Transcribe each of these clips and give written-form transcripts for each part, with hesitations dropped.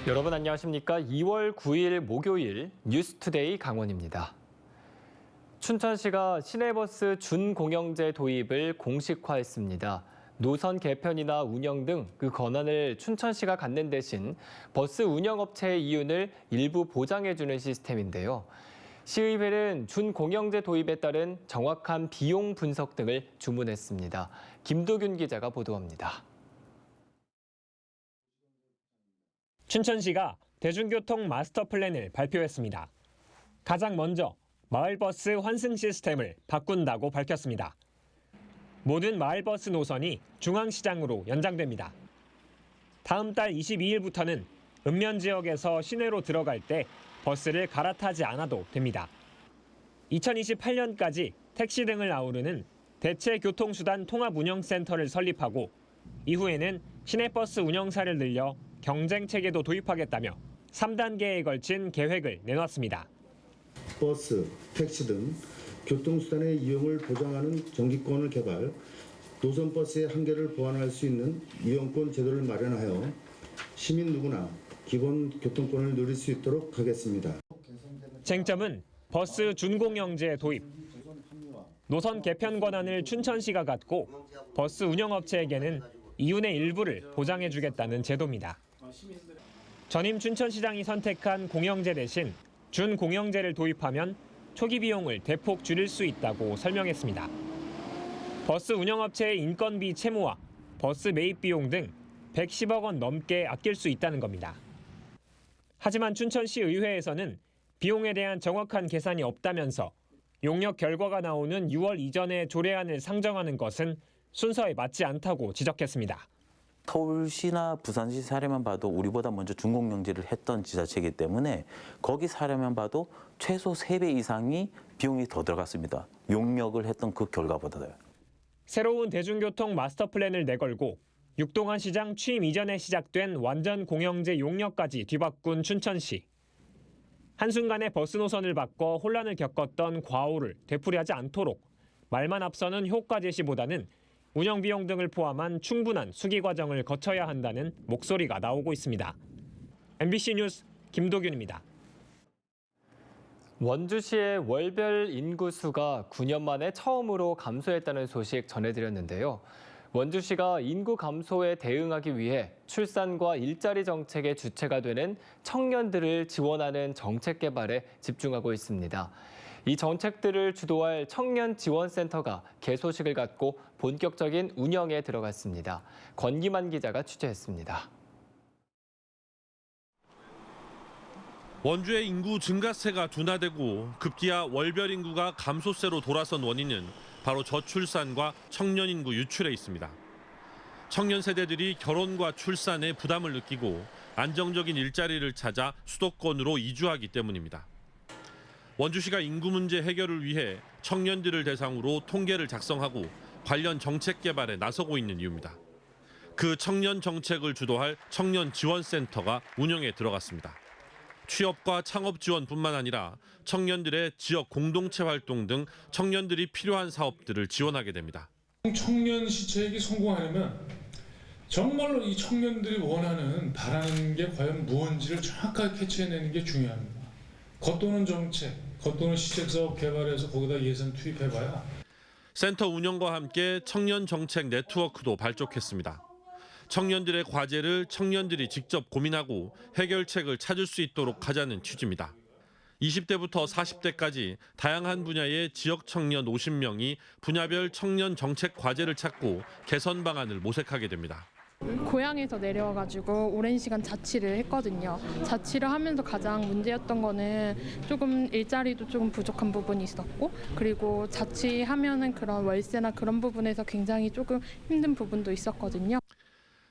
여러분 안녕하십니까? 2월 9일 목요일 뉴스투데이 강원입니다. 춘천시가 시내버스 준공영제 도입을 공식화했습니다. 노선 개편이나 운영 등 그 권한을 춘천시가 갖는 대신 버스 운영업체의 이윤을 일부 보장해주는 시스템인데요. 시의회는 준공영제 도입에 따른 정확한 비용 분석 등을 주문했습니다. 김도균 기자가 보도합니다. 춘천시가 대중교통 마스터 플랜을 발표했습니다. 가장 먼저 마을버스 환승 시스템을 바꾼다고 밝혔습니다. 모든 마을버스 노선이 중앙시장으로 연장됩니다. 다음 달 22일부터는 읍면 지역에서 시내로 들어갈 때 버스를 갈아타지 않아도 됩니다. 2028년까지 택시 등을 아우르는 대체교통수단 통합운영센터를 설립하고 이후에는 시내버스 운영사를 늘려 경쟁 체계도 도입하겠다며 3단계에 걸친 계획을 내놨습니다. 버스, 택시 등 교통수단의 이용을 보장하는 정기권을 개발, 노선버스의 한계를 보완할 수 있는 이용권 제도를 마련하여 시민 누구나 기본 교통권을 누릴 수 있도록 하겠습니다. 쟁점은 버스 준공영제 도입. 노선 개편 권한을 춘천시가 갖고 버스 운영업체에게는 이윤의 일부를 보장해주겠다는 제도입니다. 전임 춘천시장이 선택한 공영제 대신 준공영제를 도입하면 초기 비용을 대폭 줄일 수 있다고 설명했습니다. 버스 운영업체의 인건비 채무와 버스 매입 비용 등 110억 원 넘게 아낄 수 있다는 겁니다. 하지만 춘천시 의회에서는 비용에 대한 정확한 계산이 없다면서 용역 결과가 나오는 6월 이전에 조례안을 상정하는 것은 순서에 맞지 않다고 지적했습니다. 서울시나 부산시 사례만 봐도 우리보다 먼저 준공영제를 했던 지자체이기 때문에 거기 사례만 봐도 최소 3배 이상이 비용이 더 들어갔습니다. 용역을 했던 그 결과보다요. 새로운 대중교통 마스터 플랜을 내걸고 육동안 시장 취임 이전에 시작된 완전 공영제 용역까지 뒤바꾼 춘천시. 한순간에 버스 노선을 바꿔 혼란을 겪었던 과오를 되풀이하지 않도록 말만 앞서는 효과 제시보다는 운영 비용 등을 포함한 충분한 수기 과정을 거쳐야 한다는 목소리가 나오고 있습니다. MBC 뉴스 김도균입니다. 원주시의 월별 인구수가 9년 만에 처음으로 감소했다는 소식 전해드렸는데요. 원주시가 인구 감소에 대응하기 위해 출산과 일자리 정책의 주체가 되는 청년들을 지원하는 정책 개발에 집중하고 있습니다. 이 정책들을 주도할 청년지원센터가 개소식을 갖고 본격적인 운영에 들어갔습니다. 권기만 기자가 취재했습니다. 원주의 인구 증가세가 둔화되고 급기야 월별 인구가 감소세로 돌아선 원인은 바로 저출산과 청년 인구 유출에 있습니다. 청년 세대들이 결혼과 출산에 부담을 느끼고 안정적인 일자리를 찾아 수도권으로 이주하기 때문입니다. 원주시가 인구 문제 해결을 위해 청년들을 대상으로 통계를 작성하고 관련 정책 개발에 나서고 있는 이유입니다. 그 청년 정책을 주도할 청년지원센터가 운영에 들어갔습니다. 취업과 창업 지원뿐만 아니라 청년들의 지역 공동체 활동 등 청년들이 필요한 사업들을 지원하게 됩니다. 청년 시책이 성공하려면 정말로 이 청년들이 원하는 바라는 게 과연 무엇인지를 정확하게 캐치해내는 게 중요합니다. 겉도는 정책, 겉도는 시책사업 개발해서 거기다 예산 투입해봐야. 센터 운영과 함께 청년 정책 네트워크도 발족했습니다. 청년들의 과제를 청년들이 직접 고민하고 해결책을 찾을 수 있도록 하자는 취지입니다. 20대부터 40대까지 다양한 분야의 지역 청년 50명이 분야별 청년 정책 과제를 찾고 개선 방안을 모색하게 됩니다. 고향에서 내려와가지고 오랜 시간 자취를 했거든요. 자취를 하면서 가장 문제였던 거는 조금 일자리도 조금 부족한 부분이 있었고, 그리고 자취하면은 그런 월세나 그런 부분에서 굉장히 조금 힘든 부분도 있었거든요.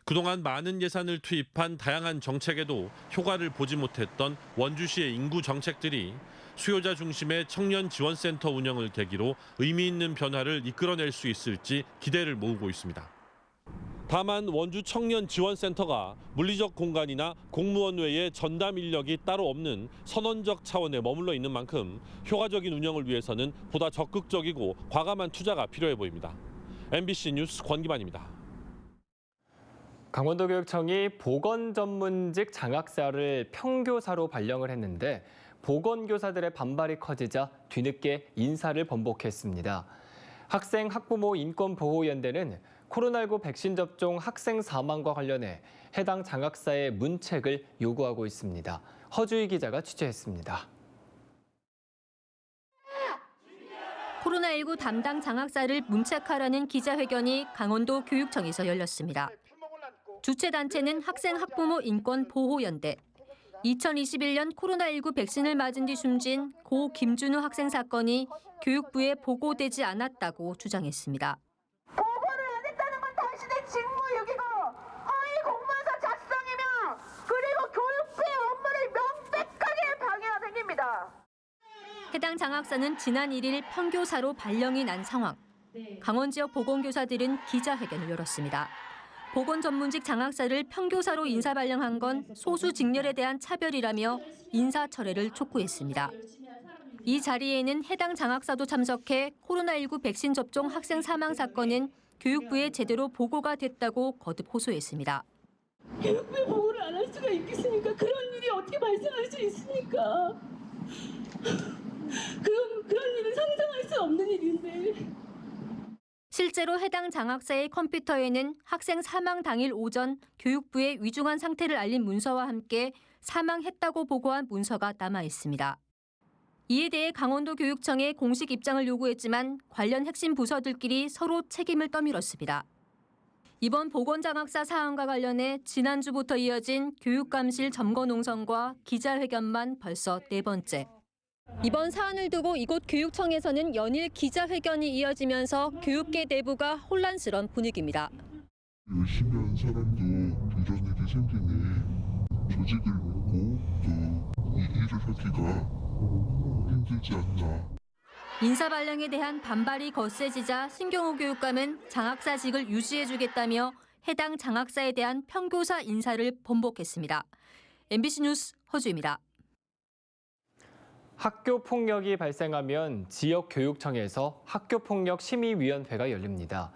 그동안 많은 예산을 투입한 다양한 정책에도 효과를 보지 못했던 원주시의 인구 정책들이 수요자 중심의 청년지원센터 운영을 계기로 의미 있는 변화를 이끌어낼 수 있을지 기대를 모으고 있습니다. 다만 원주 청년지원센터가 물리적 공간이나 공무원 외에 전담 인력이 따로 없는 선언적 차원에 머물러 있는 만큼 효과적인 운영을 위해서는 보다 적극적이고 과감한 투자가 필요해 보입니다. MBC 뉴스 권기만입니다. 강원도교육청이 보건 전문직 장학사를 평교사로 발령을 했는데 보건교사들의 반발이 커지자 뒤늦게 인사를 번복했습니다. 학생 학부모 인권보호연대는 코로나19 백신 접종 학생 사망과 관련해 해당 장학사의 문책을 요구하고 있습니다. 허주희 기자가 취재했습니다. 코로나19 담당 장학사를 문책하라는 기자회견이 강원도 교육청에서 열렸습니다. 주최 단체는 학생 학부모 인권 보호연대. 2021년 코로나19 백신을 맞은 뒤 숨진 고 김준우 학생 사건이 교육부에 보고되지 않았다고 주장했습니다. 보고를 안 했다는 건 당신의 직무유기고 허위 공문서 작성이며 그리고 교육부의 업무를 명백하게 방해가 생깁니다. 해당 장학사는 지난 1일 평교사로 발령이 난 상황. 강원 지역 보건교사들은 기자회견을 열었습니다. 보건 전문직 장학사를 평교사로 인사 발령한 건 소수 직렬에 대한 차별이라며 인사철회를 촉구했습니다. 이 자리에는 해당 장학사도 참석해 코로나19 백신 접종 학생 사망 사건은 교육부에 제대로 보고가 됐다고 거듭 호소했습니다. 교육부에 보고를 안 할 수가 있겠습니까? 그런 일이 어떻게 발생할 수 있습니까? 그런 일은 상상할 수 없는 일인데. 실제로 해당 장학사의 컴퓨터에는 학생 사망 당일 오전 교육부에 위중한 상태를 알린 문서와 함께 사망했다고 보고한 문서가 남아 있습니다. 이에 대해 강원도 교육청에 공식 입장을 요구했지만 관련 핵심 부서들끼리 서로 책임을 떠밀었습니다. 이번 보건장학사 사안과 관련해 지난주부터 이어진 교육감실 점거 농성과 기자회견만 벌써 4번째. 이번 사안을 두고 이곳 교육청에서는 연일 기자회견이 이어지면서 교육계 내부가 혼란스러운 분위기입니다. 열심히 한 사람도 이런 일이 생기니 조직을 놓고 또 이 일을 하기가 힘들지 않나. 인사 발령에 대한 반발이 거세지자 신경호 교육감은 장학사직을 유지해주겠다며 해당 장학사에 대한 평교사 인사를 번복했습니다. MBC 뉴스 허주입니다. 학교 폭력이 발생하면 지역 교육청에서 학교폭력 심의위원회가 열립니다.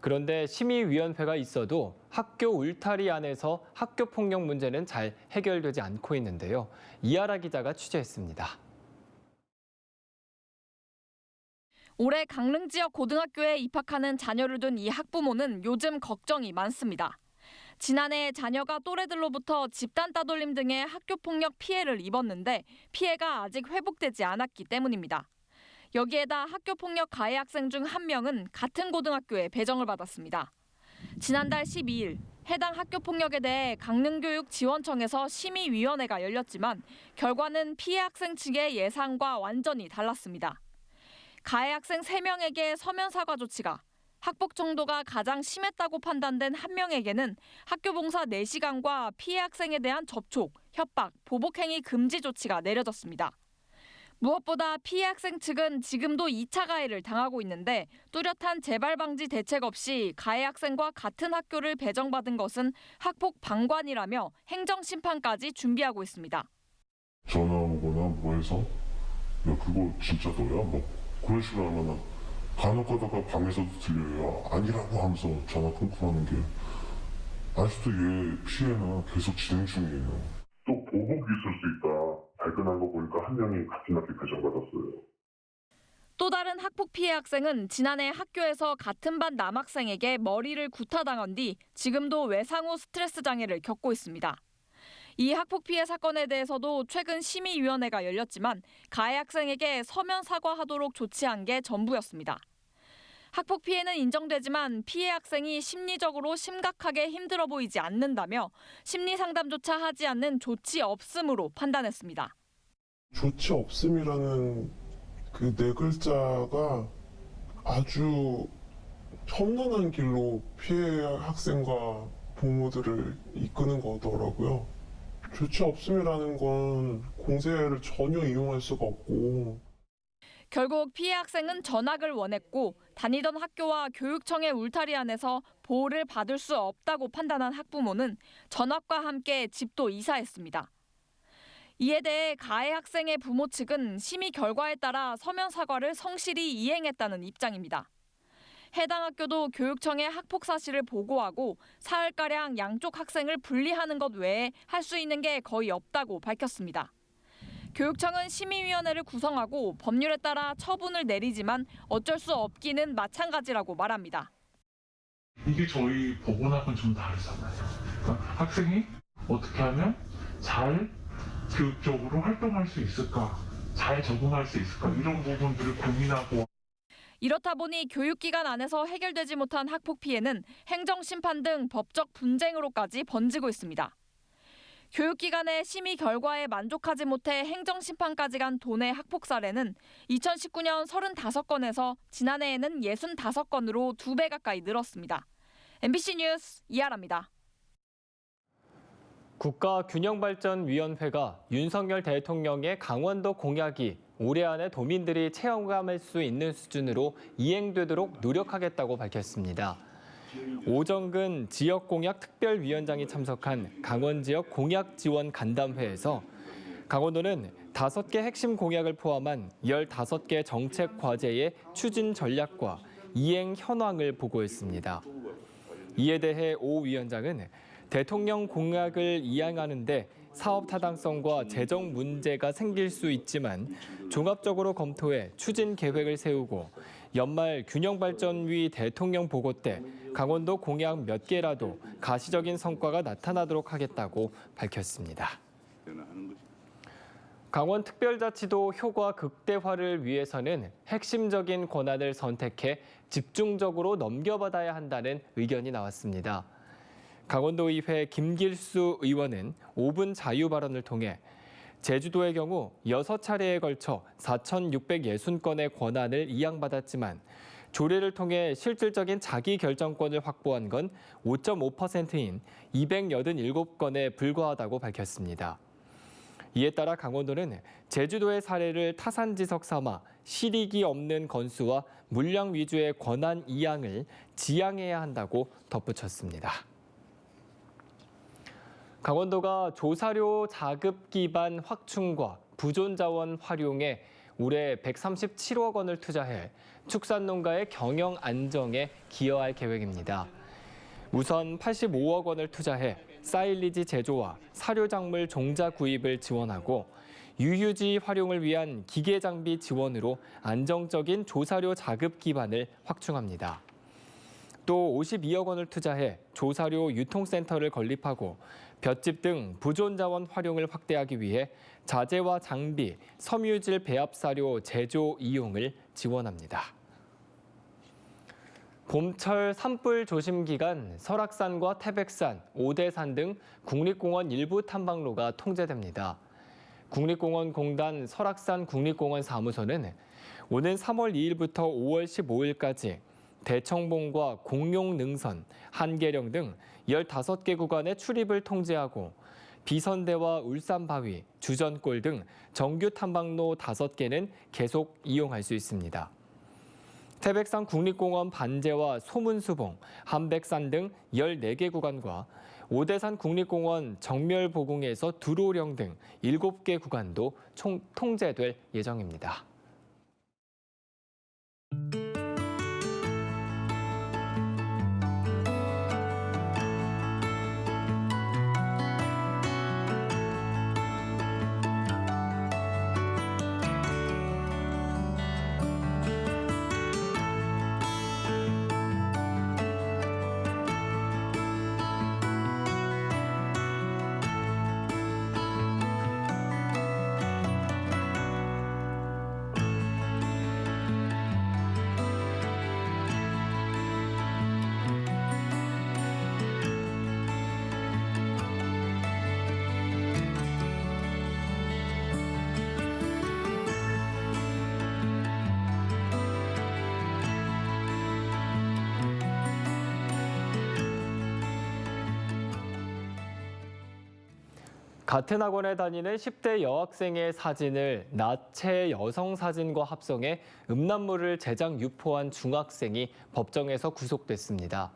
그런데 심의위원회가 있어도 학교 울타리 안에서 학교폭력 문제는 잘 해결되지 않고 있는데요. 이하라 기자가 취재했습니다. 올해 강릉 지역 고등학교에 입학하는 자녀를 둔 이 학부모는 요즘 걱정이 많습니다. 지난해 자녀가 또래들로부터 집단 따돌림 등의 학교폭력 피해를 입었는데 피해가 아직 회복되지 않았기 때문입니다. 여기에다 학교폭력 가해 학생 중 1명은 같은 고등학교에 배정을 받았습니다. 지난달 12일 해당 학교폭력에 대해 강릉교육지원청에서 심의위원회가 열렸지만 결과는 피해 학생 측의 예상과 완전히 달랐습니다. 가해 학생 3명에게 서면 사과 조치가, 학폭 정도가 가장 심했다고 판단된 1명에게는 학교 봉사 4시간과 피해 학생에 대한 접촉, 협박, 보복행위 금지 조치가 내려졌습니다. 무엇보다 피해 학생 측은 지금도 2차 가해를 당하고 있는데 뚜렷한 재발 방지 대책 없이 가해 학생과 같은 학교를 배정받은 것은 학폭 방관이라며 행정심판까지 준비하고 있습니다. 전화 오거나 뭐 해서 야 그거 진짜 너야? 뭐 그런 식으로 하거나 간혹 가다가 방에서도 들려요. 아니라고 하면서 전화 끊고 하는 게 아직도 얘 피해는 계속 진행 중이에요. 또 보복이 있을 수 있다. 발견한 거 보니까 1명이 같은 학교 배정받았어요. 또 다른 학폭 피해 학생은 지난해 학교에서 같은 반 남학생에게 머리를 구타당한 뒤 지금도 외상 후 스트레스 장애를 겪고 있습니다. 이 학폭 피해 사건에 대해서도 최근 심의위원회가 열렸지만 가해 학생에게 서면 사과하도록 조치한 게 전부였습니다. 학폭 피해는 인정되지만 피해 학생이 심리적으로 심각하게 힘들어 보이지 않는다며 심리 상담조차 하지 않는 조치 없음으로 판단했습니다. 조치 없음이라는 그 4글자가 아주 험난한 길로 피해 학생과 부모들을 이끄는 거더라고요. 조치 없음이라는 건 공세를 전혀 이용할 수가 없고. 결국 피해 학생은 전학을 원했고 다니던 학교와 교육청의 울타리 안에서 보호를 받을 수 없다고 판단한 학부모는 전학과 함께 집도 이사했습니다. 이에 대해 가해 학생의 부모 측은 심의 결과에 따라 서면 사과를 성실히 이행했다는 입장입니다. 해당 학교도 교육청에 학폭 사실을 보고하고 사흘가량 양쪽 학생을 분리하는 것 외에 할 수 있는 게 거의 없다고 밝혔습니다. 교육청은 심의위원회를 구성하고 법률에 따라 처분을 내리지만 어쩔 수 없기는 마찬가지라고 말합니다. 이게 저희 법원하고는 좀 다르잖아요. 그러니까 학생이 어떻게 하면 잘 교육적으로 활동할 수 있을까, 잘 적응할 수 있을까 이런 부분들을 고민하고. 이렇다 보니 교육기관 안에서 해결되지 못한 학폭 피해는 행정심판 등 법적 분쟁으로까지 번지고 있습니다. 교육기관의 심의 결과에 만족하지 못해 행정심판까지 간 도내 학폭 사례는 2019년 35건에서 지난해에는 65건으로 2배 가까이 늘었습니다. MBC 뉴스 이하라입니다. 국가균형발전위원회가 윤석열 대통령의 강원도 공약이 올해 안에 도민들이 체감할 수 있는 수준으로 이행되도록 노력하겠다고 밝혔습니다. 오정근 지역공약특별위원장이 참석한 강원 지역 공약지원 간담회에서 강원도는 5개 핵심 공약을 포함한 15개 정책 과제의 추진 전략과 이행 현황을 보고했습니다. 이에 대해 오 위원장은 대통령 공약을 이행하는 데 사업 타당성과 재정 문제가 생길 수 있지만 종합적으로 검토해 추진 계획을 세우고 연말 균형발전위 대통령 보고 때 강원도 공약 몇 개라도 가시적인 성과가 나타나도록 하겠다고 밝혔습니다. 강원특별자치도 효과 극대화를 위해서는 핵심적인 권한을 선택해 집중적으로 넘겨받아야 한다는 의견이 나왔습니다. 강원도의회 김길수 의원은 5분 자유 발언을 통해 제주도의 경우 6차례에 걸쳐 4,660건의 권한을 이양받았지만 조례를 통해 실질적인 자기 결정권을 확보한 건 5.5%인 287건에 불과하다고 밝혔습니다. 이에 따라 강원도는 제주도의 사례를 타산지석 삼아 실익이 없는 건수와 물량 위주의 권한 이양을 지양해야 한다고 덧붙였습니다. 강원도가 조사료 자급 기반 확충과 부존 자원 활용에 올해 137억 원을 투자해 축산농가의 경영 안정에 기여할 계획입니다. 우선 85억 원을 투자해 사일리지 제조와 사료작물 종자 구입을 지원하고 유휴지 활용을 위한 기계 장비 지원으로 안정적인 조사료 자급 기반을 확충합니다. 또 52억 원을 투자해 조사료 유통센터를 건립하고 볏짚 등 부존 자원 활용을 확대하기 위해 자재와 장비, 섬유질 배합 사료 제조 이용을 지원합니다. 봄철 산불 조심 기간 설악산과 태백산, 오대산 등 국립공원 일부 탐방로가 통제됩니다. 국립공원공단 설악산 국립공원 사무소는 오는 3월 2일부터 5월 15일까지 대청봉과 공룡능선, 한계령 등 15개 구간의 출입을 통제하고 비선대와 울산바위, 주전골 등 정규 탐방로 5개는 계속 이용할 수 있습니다. 태백산 국립공원 반제와 소문수봉, 한백산 등 14개 구간과 오대산 국립공원 정멸보궁에서 두로령 등 7개 구간도 통제될 예정입니다. 같은 학원에 다니는 10대 여학생의 사진을 나체 여성 사진과 합성해 음란물을 제작 유포한 중학생이 법정에서 구속됐습니다.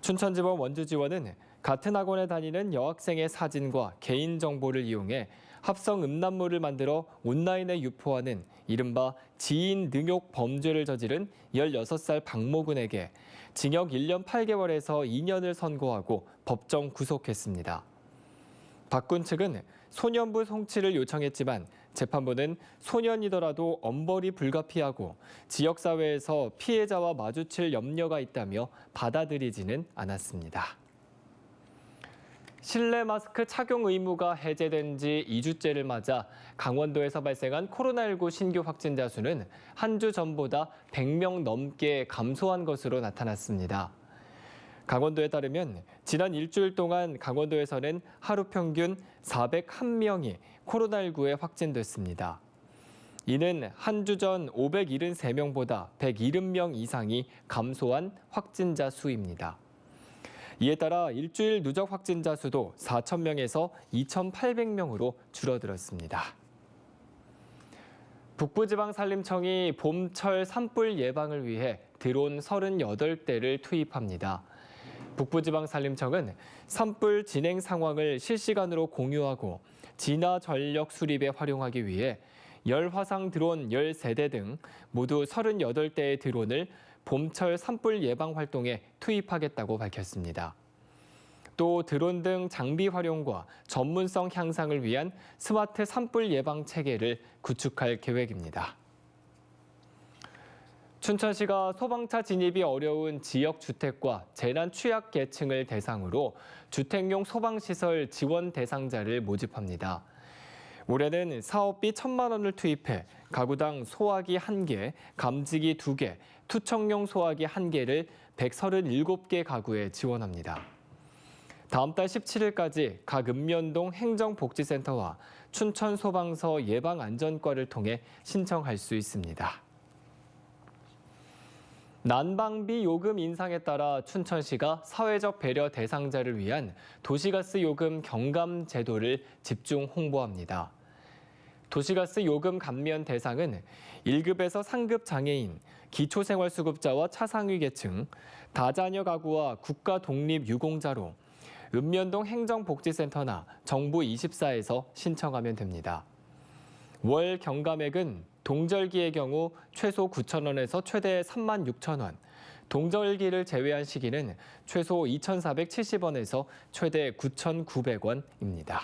춘천지법 원주지원은 같은 학원에 다니는 여학생의 사진과 개인정보를 이용해 합성 음란물을 만들어 온라인에 유포하는 이른바 지인 능욕 범죄를 저지른 16살 박모군에게 징역 1년 8개월에서 2년을 선고하고 법정 구속했습니다. 박군 측은 소년부 송치를 요청했지만 재판부는 소년이더라도 엄벌이 불가피하고 지역사회에서 피해자와 마주칠 염려가 있다며 받아들이지는 않았습니다. 실내 마스크 착용 의무가 해제된 지 2주째를 맞아 강원도에서 발생한 코로나19 신규 확진자 수는 한 주 전보다 100명 넘게 감소한 것으로 나타났습니다. 강원도에 따르면 지난 일주일 동안 강원도에서는 하루 평균 401명이 코로나19에 확진됐습니다. 이는 한 주 전 573명보다 170명 이상이 감소한 확진자 수입니다. 이에 따라 일주일 누적 확진자 수도 4,000명에서 2,800명으로 줄어들었습니다. 북부지방산림청이 봄철 산불 예방을 위해 드론 38대를 투입합니다. 북부지방산림청은 산불 진행 상황을 실시간으로 공유하고 진화 전력 수립에 활용하기 위해 열화상 드론 13대 등 모두 38대의 드론을 봄철 산불 예방 활동에 투입하겠다고 밝혔습니다. 또 드론 등 장비 활용과 전문성 향상을 위한 스마트 산불 예방 체계를 구축할 계획입니다. 춘천시가 소방차 진입이 어려운 지역 주택과 재난 취약 계층을 대상으로 주택용 소방시설 지원 대상자를 모집합니다. 올해는 사업비 1,000만 원을 투입해 가구당 소화기 1개, 감지기 2개, 투척용 소화기 1개를 137개 가구에 지원합니다. 다음 달 17일까지 각 읍면동 행정복지센터와 춘천소방서 예방안전과를 통해 신청할 수 있습니다. 난방비 요금 인상에 따라 춘천시가 사회적 배려 대상자를 위한 도시가스 요금 경감 제도를 집중 홍보합니다. 도시가스 요금 감면 대상은 1급에서 상급 장애인, 기초생활수급자와 차상위 계층, 다자녀 가구와 국가 독립 유공자로 읍면동 행정복지센터나 정부 24에서 신청하면 됩니다. 월 경감액은 동절기의 경우 최소 9,000원에서 최대 36,000원, 동절기를 제외한 시기는 최소 2,470원에서 최대 9,900원입니다.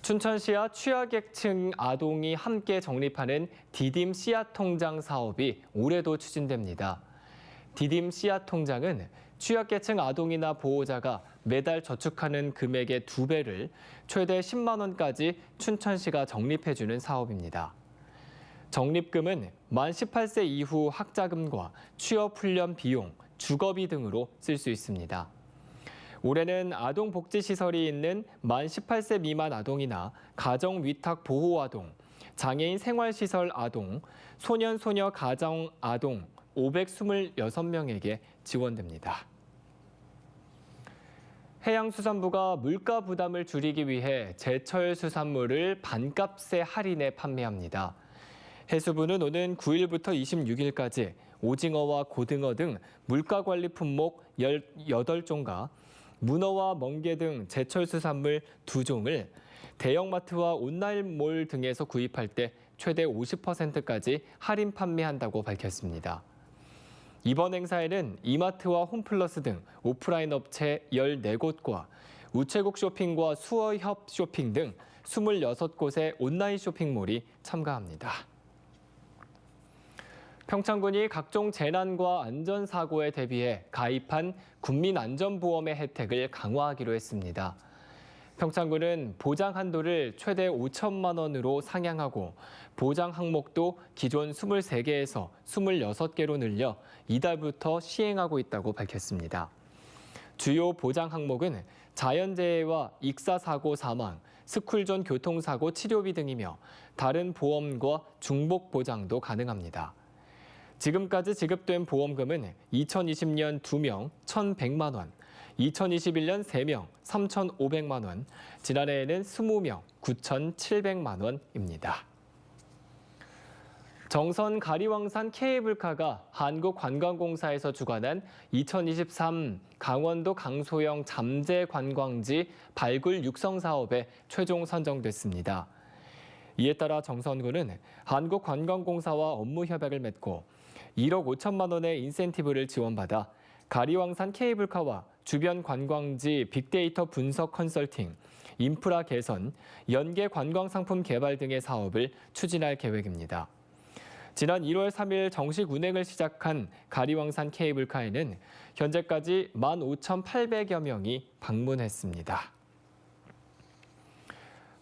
춘천시와 취약계층 아동이 함께 적립하는 디딤 씨앗 통장 사업이 올해도 추진됩니다. 디딤 씨앗 통장은 취약계층 아동이나 보호자가 매달 저축하는 금액의 2배를 최대 10만 원까지 춘천시가 적립해주는 사업입니다. 적립금은 만 18세 이후 학자금과 취업훈련 비용, 주거비 등으로 쓸 수 있습니다. 올해는 아동복지시설이 있는 만 18세 미만 아동이나 가정위탁보호아동, 장애인 생활시설 아동, 소년소녀 가정 아동 526명에게 지원됩니다. 해양수산부가 물가 부담을 줄이기 위해 제철 수산물을 반값에 할인해 판매합니다. 해수부는 오는 9일부터 26일까지 오징어와 고등어 등 물가관리 품목 18종과 문어와 멍게 등 제철 수산물 2종을 대형마트와 온라인몰 등에서 구입할 때 최대 50%까지 할인 판매한다고 밝혔습니다. 이번 행사에는 이마트와 홈플러스 등 오프라인 업체 14곳과 우체국 쇼핑과 수어협 쇼핑 등 26곳의 온라인 쇼핑몰이 참가합니다. 평창군이 각종 재난과 안전사고에 대비해 가입한 국민안전보험의 혜택을 강화하기로 했습니다. 평창군은 보장 한도를 최대 5천만 원으로 상향하고 보장 항목도 기존 23개에서 26개로 늘려 이달부터 시행하고 있다고 밝혔습니다. 주요 보장 항목은 자연재해와 익사사고 사망, 스쿨존 교통사고 치료비 등이며 다른 보험과 중복 보장도 가능합니다. 지금까지 지급된 보험금은 2020년 2명 1,100만 원, 2021년 3명 3,500만 원, 지난해에는 20명 9,700만 원입니다. 정선 가리왕산 케이블카가 한국관광공사에서 주관한 2023 강원도 강소영 잠재 관광지 발굴 육성 사업에 최종 선정됐습니다. 이에 따라 정선군은 한국관광공사와 업무 협약을 맺고 1억 5천만 원의 인센티브를 지원받아 가리왕산 케이블카와 주변 관광지 빅데이터 분석 컨설팅, 인프라 개선, 연계 관광 상품 개발 등의 사업을 추진할 계획입니다. 지난 1월 3일 정식 운행을 시작한 가리왕산 케이블카에는 현재까지 15,800여 명이 방문했습니다.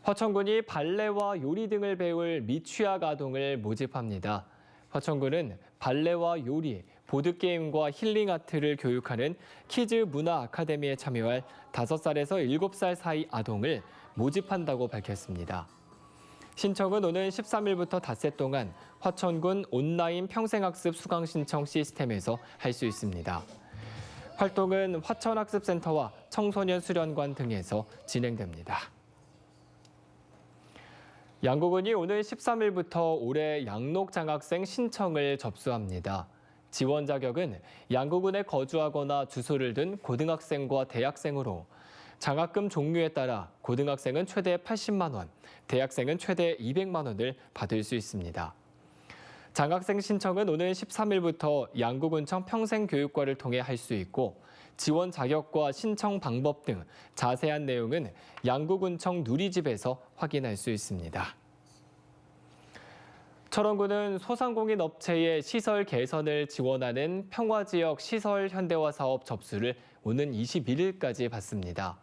화천군이 발레와 요리 등을 배울 미취학 아동을 모집합니다. 화천군은 발레와 요리, 보드게임과 힐링 아트를 교육하는 키즈 문화 아카데미에 참여할 5살에서 7살 사이 아동을 모집한다고 밝혔습니다. 신청은 오는 13일부터 닷새 동안 화천군 온라인 평생학습 수강 신청 시스템에서 할 수 있습니다. 활동은 화천학습센터와 청소년 수련관 등에서 진행됩니다. 양구군이 오늘 13일부터 올해 양록장학생 신청을 접수합니다. 지원 자격은 양구군에 거주하거나 주소를 둔 고등학생과 대학생으로 장학금 종류에 따라 고등학생은 최대 80만 원, 대학생은 최대 200만 원을 받을 수 있습니다. 장학생 신청은 오늘 13일부터 양구군청 평생교육과를 통해 할 수 있고 지원 자격과 신청 방법 등 자세한 내용은 양구군청 누리집에서 확인할 수 있습니다. 철원군은 소상공인 업체의 시설 개선을 지원하는 평화지역 시설 현대화 사업 접수를 오는 21일까지 받습니다.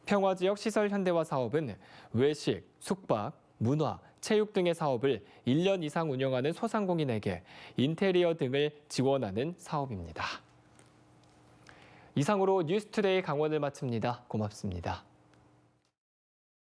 평화지역 시설 현대화 사업은 외식, 숙박, 문화, 체육 등의 사업을 1년 이상 운영하는 소상공인에게 인테리어 등을 지원하는 사업입니다. 이상으로 뉴스투데이 강원을 마칩니다. 고맙습니다.